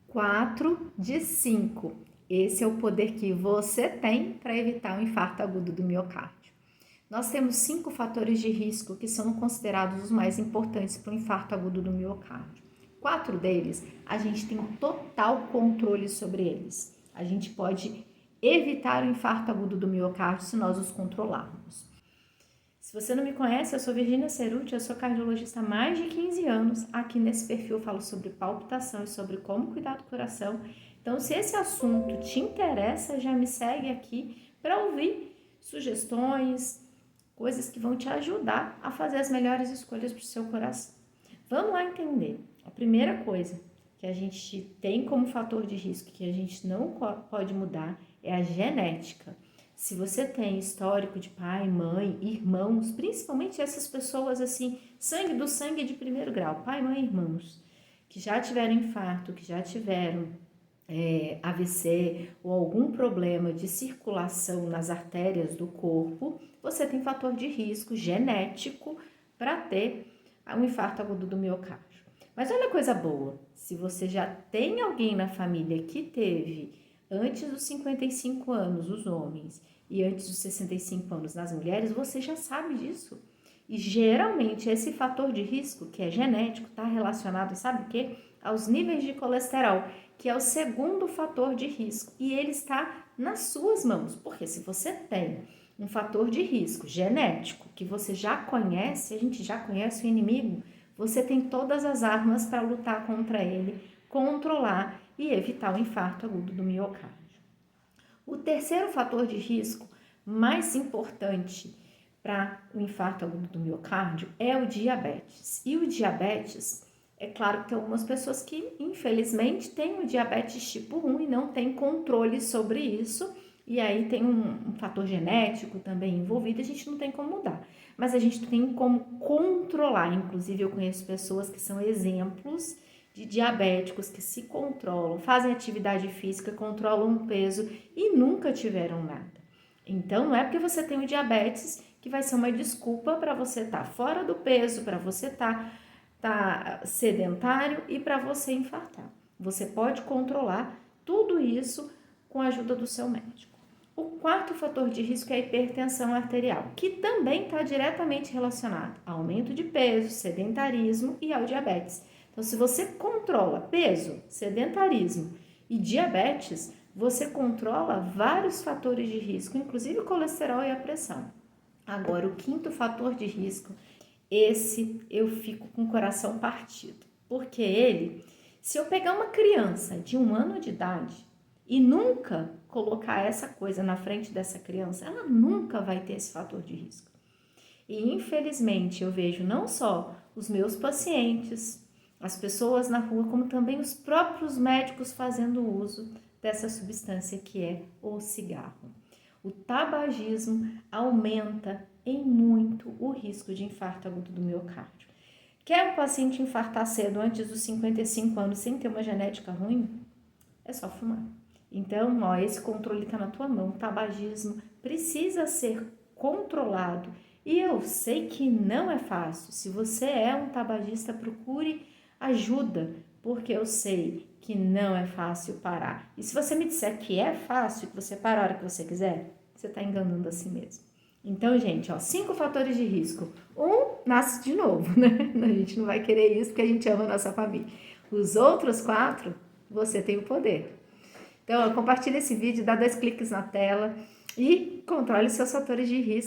4 de 5. Esse é o poder que você tem para evitar o infarto agudo do miocárdio. Nós temos 5 fatores de risco que são considerados os mais importantes para o infarto agudo do miocárdio. 4 deles, a gente tem total controle sobre eles. A gente pode evitar o infarto agudo do miocárdio se nós os controlarmos. Se você não me conhece, eu sou Virginia Cerutti, eu sou cardiologista há mais de 15 anos. Aqui nesse perfil eu falo sobre palpitação e sobre como cuidar do coração. Então, se esse assunto te interessa, já me segue aqui para ouvir sugestões, coisas que vão te ajudar a fazer as melhores escolhas para o seu coração. Vamos lá entender. A primeira coisa que a gente tem como fator de risco que a gente não pode mudar é a genética. Se você tem histórico de pai, mãe, irmãos, principalmente essas pessoas assim, sangue do sangue de primeiro grau, pai, mãe, irmãos, que já tiveram infarto, que já tiveram AVC ou algum problema de circulação nas artérias do corpo, você tem fator de risco genético para ter um infarto agudo do miocárdio. Mas olha a coisa boa, se você já tem alguém na família que teve antes dos 55 anos, os homens, e antes dos 65 anos nas mulheres, você já sabe disso. E geralmente esse fator de risco, que é genético, está relacionado, sabe o quê? Aos níveis de colesterol, que é o segundo fator de risco. E ele está nas suas mãos, porque se você tem um fator de risco genético, que você já conhece, a gente já conhece o inimigo, você tem todas as armas para lutar contra ele, controlar e evitar o infarto agudo do miocárdio. O terceiro fator de risco mais importante para o infarto agudo do miocárdio é o diabetes. E o diabetes, é claro que tem algumas pessoas que, infelizmente, têm o diabetes tipo 1 e não têm controle sobre isso. E aí tem um fator genético também envolvido, a gente não tem como mudar. Mas a gente tem como controlar. Inclusive, eu conheço pessoas que são exemplos de diabéticos que se controlam, fazem atividade física, controlam o peso e nunca tiveram nada. Então, não é porque você tem o diabetes que vai ser uma desculpa para você estar fora do peso, para você estar sedentário e para você infartar. Você pode controlar tudo isso com a ajuda do seu médico. O quarto fator de risco é a hipertensão arterial, que também está diretamente relacionado ao aumento de peso, sedentarismo e ao diabetes. Então, se você controla peso, sedentarismo e diabetes, você controla vários fatores de risco, inclusive o colesterol e a pressão. Agora, o quinto fator de risco, esse eu fico com o coração partido, porque ele, se eu pegar uma criança de 1 ano de idade e nunca colocar essa coisa na frente dessa criança, ela nunca vai ter esse fator de risco. E, infelizmente, eu vejo não só os meus pacientes, as pessoas na rua, como também os próprios médicos fazendo uso dessa substância que é o cigarro. O tabagismo aumenta em muito o risco de infarto agudo do miocárdio. Quer o paciente infartar cedo antes dos 55 anos sem ter uma genética ruim? É só fumar. Então, esse controle está na tua mão. O tabagismo precisa ser controlado. E eu sei que não é fácil. Se você é um tabagista, procure ajuda, porque eu sei que não é fácil parar. E se você me disser que é fácil, que você para a hora que você quiser, você está enganando a si mesmo. Então, gente, 5 fatores de risco. Nasce de novo, né? A gente não vai querer isso porque a gente ama a nossa família. Os outros 4, você tem o poder. Então, compartilha esse vídeo, dá 2 cliques na tela e controle seus fatores de risco.